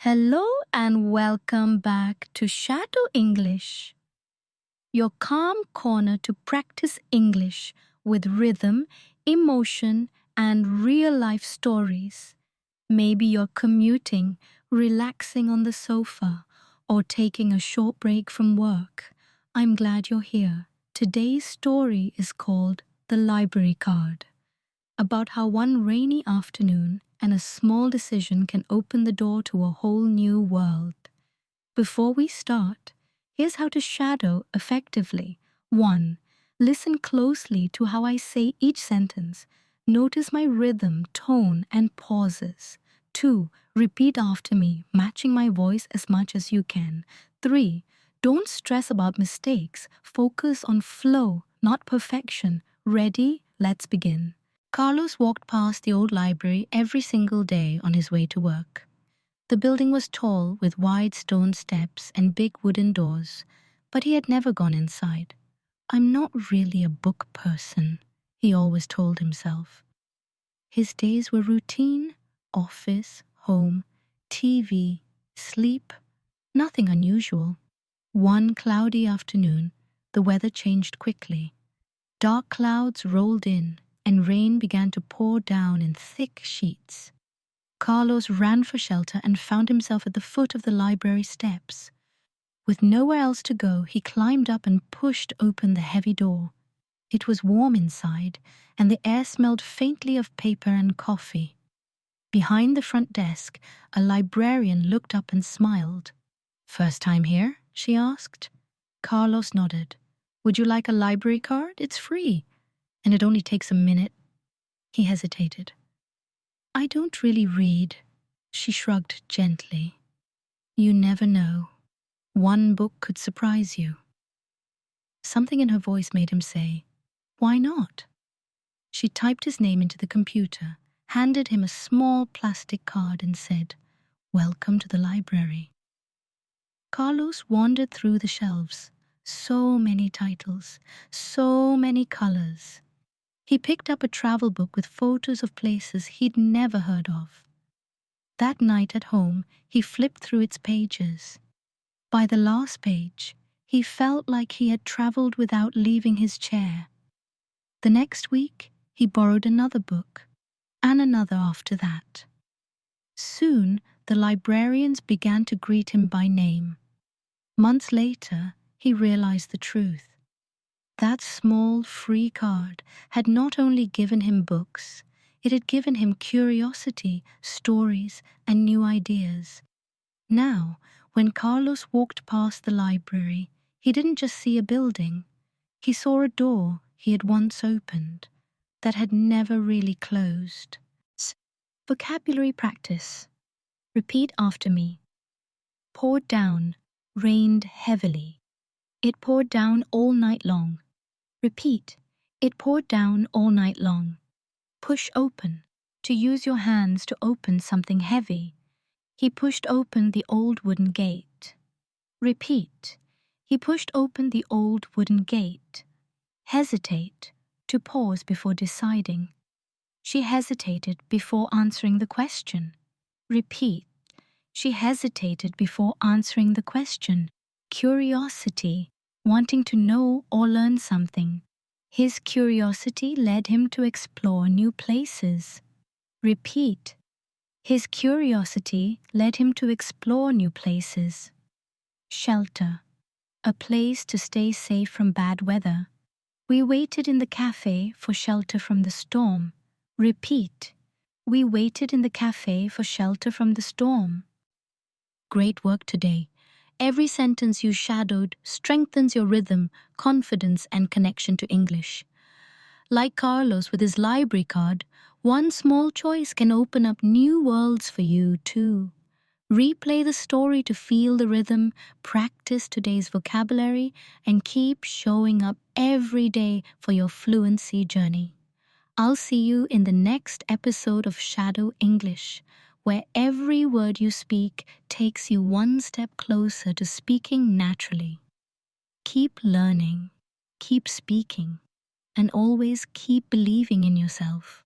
Hello and welcome back to Shadow English, your calm corner to practice English with rhythm, emotion, and real life stories. Maybe you're commuting, relaxing on the sofa, or taking a short break from work. I'm glad you're here. Today's story is called The Library Card, about how one rainy afternoon and a small decision can open the door to a whole new world. Before we start, here's how to shadow effectively. 1. Listen closely to how I say each sentence. Notice my rhythm, tone, and pauses. 2. Repeat after me, matching my voice as much as you can. 3. Don't stress about mistakes. Focus on flow, not perfection. Ready? Let's begin. Carlos walked past the old library every single day on his way to work. The building was tall, with wide stone steps and big wooden doors, but he had never gone inside. "I'm not really a book person," he always told himself. His days were routine: office, home, TV, sleep, nothing unusual. One cloudy afternoon, the weather changed quickly. Dark clouds rolled in, and rain began to pour down in thick sheets. Carlos ran for shelter and found himself at the foot of the library steps. With nowhere else to go, he climbed up and pushed open the heavy door. It was warm inside, and the air smelled faintly of paper and coffee. Behind the front desk, a librarian looked up and smiled. "First time here?" she asked. Carlos nodded. "Would you like a library card? It's free, and it only takes a minute." He hesitated. "I don't really read," she shrugged gently. "You never know. One book could surprise you." Something in her voice made him say, "Why not?" She typed his name into the computer, handed him a small plastic card and said, "Welcome to the library." Carlos wandered through the shelves. So many titles, so many colors. He picked up a travel book with photos of places he'd never heard of. That night at home, he flipped through its pages. By the last page, he felt like he had traveled without leaving his chair. The next week, he borrowed another book, and another after that. Soon, the librarians began to greet him by name. Months later, he realized the truth. That small, free card had not only given him books, it had given him curiosity, stories, and new ideas. Now, when Carlos walked past the library, he didn't just see a building. He saw a door he had once opened that had never really closed. Vocabulary practice. Repeat after me. Poured down, rained heavily. It poured down all night long. Repeat. It poured down all night long. Push open. To use your hands to open something heavy. He pushed open the old wooden gate. Repeat. He pushed open the old wooden gate. Hesitate. To pause before deciding. She hesitated before answering the question. Repeat. She hesitated before answering the question. Curiosity. Wanting to know or learn something. His curiosity led him to explore new places. Repeat. His curiosity led him to explore new places. Shelter. A place to stay safe from bad weather. We waited in the cafe for shelter from the storm. Repeat. We waited in the cafe for shelter from the storm. Great work today. Every sentence you shadowed strengthens your rhythm, confidence, and connection to English. Like Carlos with his library card, one small choice can open up new worlds for you too. Replay the story to feel the rhythm, practice today's vocabulary, and keep showing up every day for your fluency journey. I'll see you in the next episode of Shadow English, where every word you speak takes you one step closer to speaking naturally. Keep learning, keep speaking, and always keep believing in yourself.